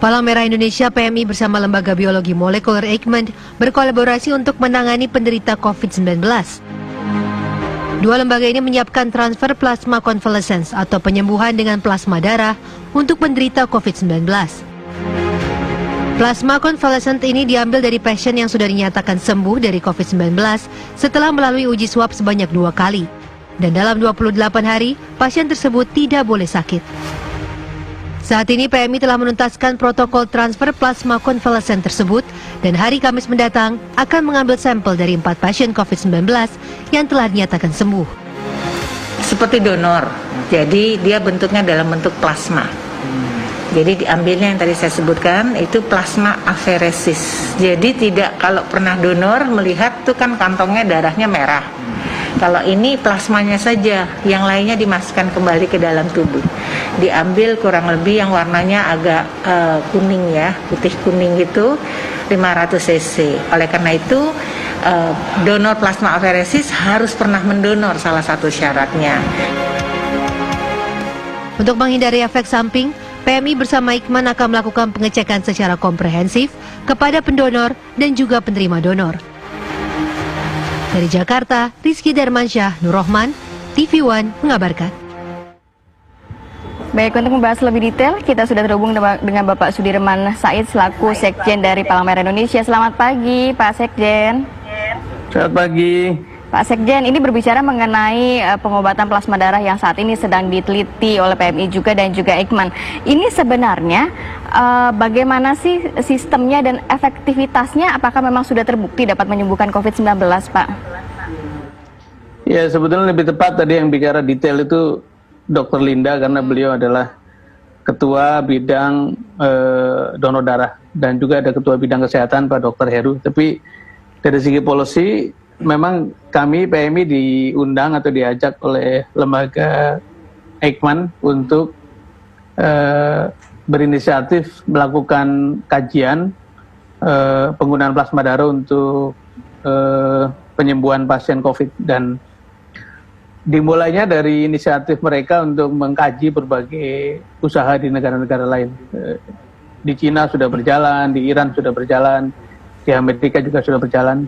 Palang Merah Indonesia PMI bersama Lembaga Biologi Molekuler Eijkman berkolaborasi untuk menangani penderita COVID-19. Dua lembaga ini menyiapkan transfer plasma convalescence atau penyembuhan dengan plasma darah untuk penderita COVID-19. Plasma convalescent ini diambil dari pasien yang sudah dinyatakan sembuh dari COVID-19 setelah melalui uji swab sebanyak 2 kali. Dan dalam 28 hari, pasien tersebut tidak boleh sakit. Saat ini PMI telah menuntaskan protokol transfer plasma convalescent tersebut dan hari Kamis mendatang akan mengambil sampel dari 4 pasien COVID-19 yang telah dinyatakan sembuh. Seperti donor, jadi dia bentuknya dalam bentuk plasma. Jadi diambilnya yang tadi saya sebutkan itu plasma aferesis. Jadi tidak, kalau pernah donor melihat tuh kan kantongnya darahnya merah. Kalau ini plasmanya saja, yang lainnya dimasukkan kembali ke dalam tubuh. Diambil kurang lebih yang warnanya agak kuning ya, putih kuning gitu, 500 cc. Oleh karena itu donor plasma aferesis harus pernah mendonor, salah satu syaratnya. Untuk menghindari efek samping, PMI bersama Eijkman akan melakukan pengecekan secara komprehensif kepada pendonor dan juga penerima donor. Dari Jakarta, Rizky Darmansyah, Nur Rohman, TV One mengabarkan. Baik, untuk membahas lebih detail, kita sudah terhubung dengan Bapak Sudirman Said selaku Sekjen dari Palang Merah Indonesia. Selamat pagi, Pak Sekjen. Selamat pagi. Pak Sekjen, ini berbicara mengenai pengobatan plasma darah yang saat ini sedang diteliti oleh PMI juga dan juga Eijkman. Ini sebenarnya bagaimana sih sistemnya dan efektivitasnya? Apakah memang sudah terbukti dapat menyembuhkan COVID-19, Pak? Ya, sebetulnya lebih tepat tadi yang bicara detail itu Dr. Linda, karena beliau adalah ketua bidang donor darah dan juga ada ketua bidang kesehatan Pak Dr. Heru. Tapi dari segi policy memang kami PMI diundang atau diajak oleh lembaga Eijkman untuk berinisiatif melakukan kajian penggunaan plasma darah untuk penyembuhan pasien COVID, dan dimulainya dari inisiatif mereka untuk mengkaji berbagai usaha di negara-negara lain. Di Cina sudah berjalan, di Iran sudah berjalan, di Amerika juga sudah berjalan.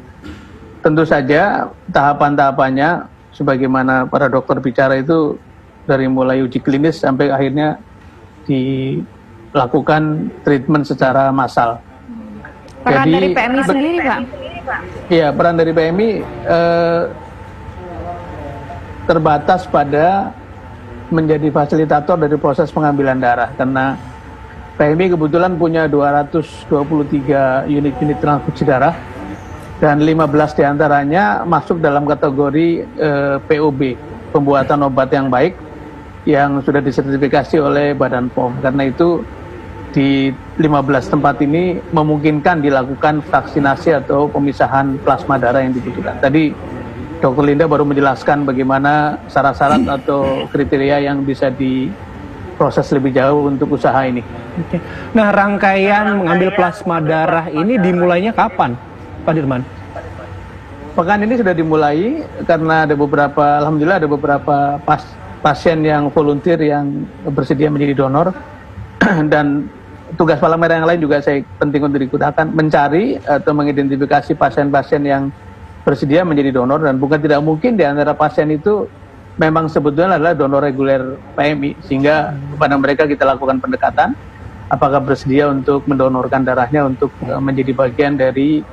Tentu saja tahapan-tahapannya sebagaimana para dokter bicara itu dari mulai uji klinis sampai akhirnya dilakukan treatment secara massal. Peran dari PMI sendiri, Pak? Iya, peran dari PMI terbatas pada menjadi fasilitator dari proses pengambilan darah, karena PMI kebetulan punya 223 unit transfusi darah dan 15 diantaranya masuk dalam kategori POB, pembuatan obat yang baik, yang sudah disertifikasi oleh Badan POM. Karena itu di 15 tempat ini memungkinkan dilakukan vaksinasi atau pemisahan plasma darah yang dibutuhkan. Tadi Dr. Linda baru menjelaskan bagaimana syarat-syarat atau kriteria yang bisa diproses lebih jauh untuk usaha ini. Oke. Nah, rangkaian mengambil plasma darah ini dimulainya kapan, Pak Dirman? Pekan ini sudah dimulai karena ada beberapa, alhamdulillah ada beberapa pasien yang volunteer yang bersedia menjadi donor. Dan tugas Palang Merah yang lain juga saya penting untuk digunakan, mencari atau mengidentifikasi pasien-pasien yang bersedia menjadi donor, dan bukan tidak mungkin di antara pasien itu memang sebetulnya adalah donor reguler PMI, sehingga kepada mereka kita lakukan pendekatan apakah bersedia untuk mendonorkan darahnya untuk menjadi bagian dari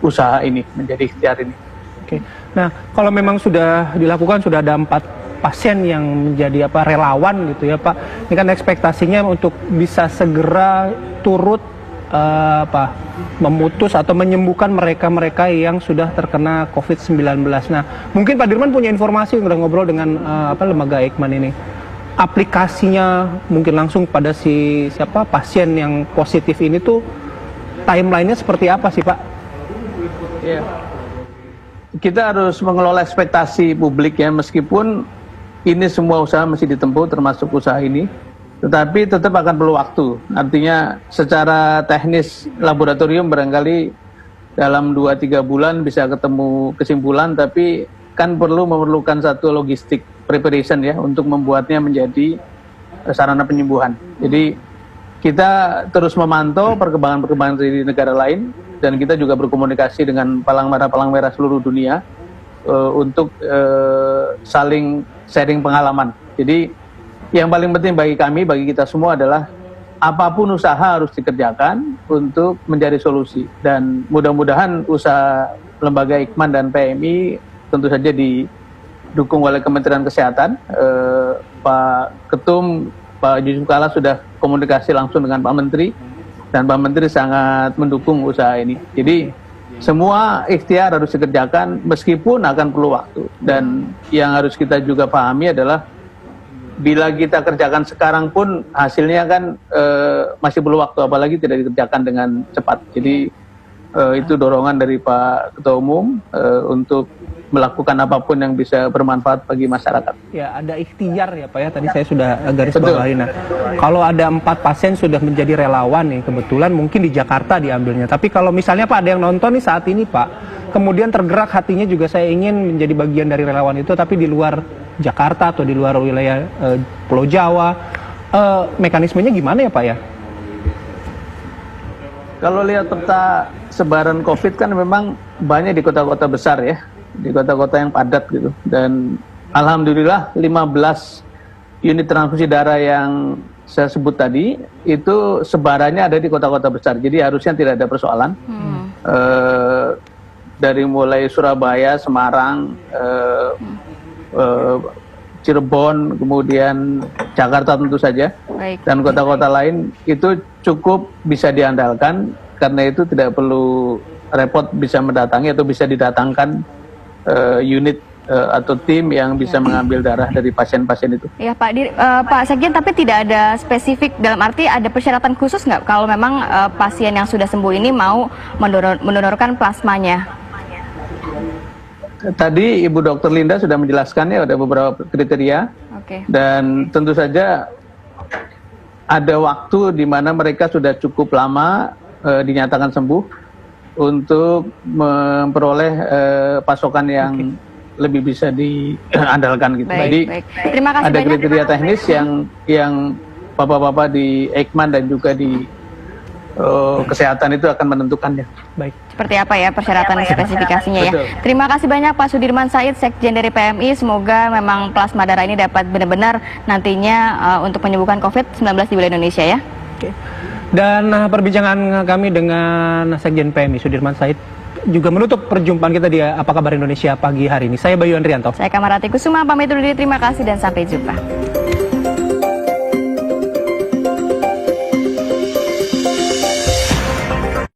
usaha ini, menjadi ikhtiar ini. Oke. Nah, kalau memang sudah dilakukan, sudah ada 4 pasien yang menjadi relawan gitu ya Pak. Ini kan ekspektasinya untuk bisa segera turut memutus atau menyembuhkan mereka-mereka yang sudah terkena COVID-19. Nah, mungkin Pak Dirman punya informasi, udah ngobrol dengan lembaga Eijkman ini. Aplikasinya mungkin langsung pada pasien yang positif ini tuh timelinenya seperti apa sih Pak? Ya, kita harus mengelola ekspektasi publik ya, meskipun ini semua usaha mesti ditempuh termasuk usaha ini, tetapi tetap akan perlu waktu. Artinya secara teknis laboratorium barangkali dalam 2-3 bulan bisa ketemu kesimpulan, tapi kan memerlukan satu logistik preparation ya untuk membuatnya menjadi sarana penyembuhan. Jadi kita terus memantau perkembangan-perkembangan di negara lain, dan kita juga berkomunikasi dengan palang merah seluruh dunia untuk saling sharing pengalaman. Jadi yang paling penting bagi kami, bagi kita semua adalah apapun usaha harus dikerjakan untuk mencari solusi, dan mudah-mudahan usaha lembaga Eijkman dan PMI tentu saja didukung oleh Kementerian Kesehatan. Pak Ketum Pak Yusuf Kala sudah komunikasi langsung dengan Pak Menteri, dan Pak Menteri sangat mendukung usaha ini. Jadi semua ikhtiar harus dikerjakan meskipun akan perlu waktu, dan yang harus kita juga pahami adalah bila kita kerjakan sekarang pun hasilnya kan masih perlu waktu, apalagi tidak dikerjakan dengan cepat. Jadi itu dorongan dari Pak Ketua Umum untuk melakukan apapun yang bisa bermanfaat bagi masyarakat. Ya, ada ikhtiar ya Pak ya, tadi saya sudah garis bawahi. Nah, kalau ada 4 pasien sudah menjadi relawan nih, kebetulan mungkin di Jakarta diambilnya. Tapi kalau misalnya Pak ada yang nonton nih saat ini Pak, kemudian tergerak hatinya juga saya ingin menjadi bagian dari relawan itu, tapi di luar Jakarta atau di luar wilayah Pulau Jawa, mekanismenya gimana ya Pak ya? Kalau lihat peta sebaran COVID kan memang banyak di kota-kota besar ya, di kota-kota yang padat gitu. Dan alhamdulillah 15 unit transfusi darah yang saya sebut tadi itu sebarannya ada di kota-kota besar. Jadi harusnya tidak ada persoalan. Dari mulai Surabaya, Semarang, Cirebon, kemudian Jakarta tentu saja. Baik. Dan kota-kota lain itu cukup bisa diandalkan, karena itu tidak perlu repot bisa mendatangi atau bisa didatangkan unit atau tim yang bisa mengambil darah dari pasien-pasien itu. Ya Pak Sekjen, tapi tidak ada spesifik, dalam arti ada persyaratan khusus nggak kalau memang pasien yang sudah sembuh ini mau mendonorkan plasmanya? Tadi Ibu Dr. Linda sudah menjelaskannya, ada beberapa kriteria. Oke. Dan tentu saja ada waktu di mana mereka sudah cukup lama dinyatakan sembuh untuk memperoleh pasokan yang lebih bisa diandalkan gitu. Baik, Jadi baik. Terima kasih ada banyak. kriteria teknis yang bapak-bapak di Eijkman dan juga di kesehatan itu akan menentukannya. Baik. Seperti apa ya persyaratan spesifikasinya ya. Betul. Terima kasih banyak Pak Sudirman Said, Sekjen dari PMI. Semoga memang plasma darah ini dapat benar-benar nantinya untuk penyembuhan COVID-19 di wilayah Indonesia ya. Oke. Dan perbincangan kami dengan Sekjen PMI Sudirman Said juga menutup perjumpaan kita di Apa Kabar Indonesia pagi hari ini. Saya Bayu Andrianto. Saya Kamarati Kusuma, pamit undur diri. Terima kasih dan sampai jumpa.